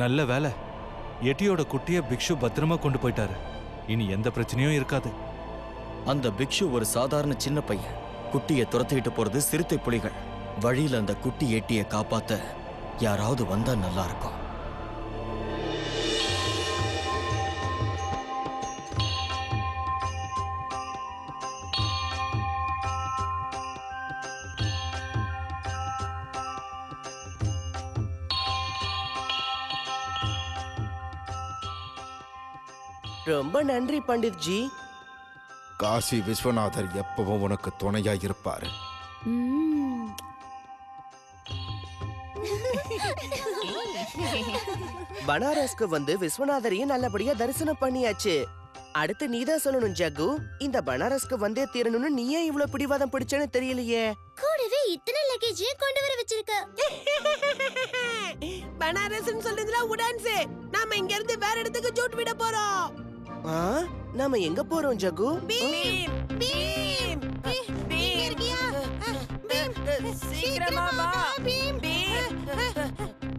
நல்ல வேலை, எட்டியோட குட்டிய பிக்ஷு பத்திரமா கொண்டு போயிட்டாரு. இனி எந்த பிரச்சனையும் இருக்காது. அந்த பிக்ஷு ஒரு சாதாரண சின்ன பையன். குட்டியை துரத்திட்டு போறது சிறுத்தை புலிகள். வழியில அந்த குட்டி எட்டியை காப்பாத்த யாராவது வந்தா நல்லா இருக்கும். ரொம்ப நன்றி பண்டித் ஜி. காசி விஸ்வநாதர் எப்பவும் உனக்கு துணையா இருப்பாரு. பனாரஸ்க்கு வந்து விஸ்வநாதரையும் நல்லபடியா தரிசனம் பண்ணியாச்சு. அடுத்து நீதான் சொல்லணும் ஜக்கு. இந்த பனாரஸ்க்கு வந்தே தீரணும்னு நீயே இவ்வளவு பிடிவாதம் பிடிச்சேன்னு தெரியலையே. கூடவே இத்தனை லக்கேஜையும் கொண்டு வர வச்சிருக்க. பனாரஸ்னு சொல்றதுல உடான்ஸ். நாம இங்க இருந்து வேற இடத்துக்கு ஜூட் விட போறோம். நாம எங்க போறோம் ஜக்கு? பீம் பீம் பீம் சீக்கிரமா வா. பீம்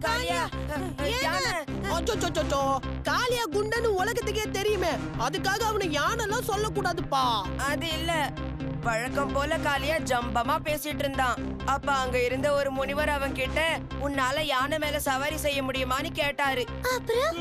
காளியா யானை. அச்சோ காளியா குண்டன்னு உலகத்துக்கே தெரியுமே. அதுக்காக அவனை யானெல்லாம் சொல்லக்கூடாதுப்பா. அது இல்ல, வழக்கம் போல காளியா ஜம்பமா பேசிட்டு இருந்தான். அப்ப அங்க இருந்த ஒரு முனிவர் அவன் கிட்ட, உன்னால யானை மேல சவாரி செய்ய முடியுமான்னு கேட்டாரு. அப்புறம்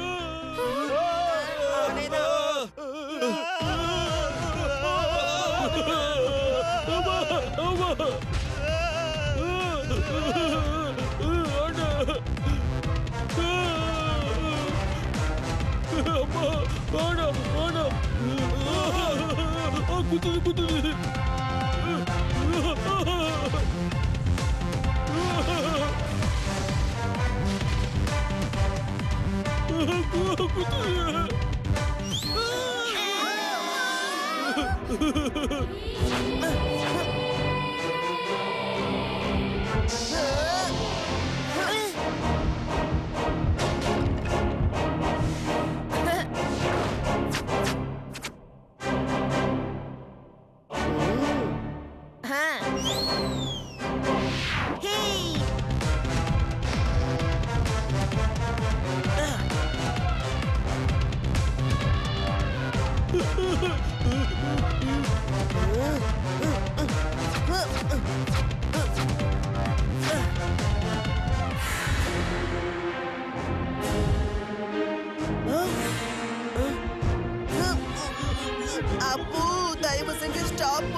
அப்பு தயவு செஞ்சு ஸ்டாப்.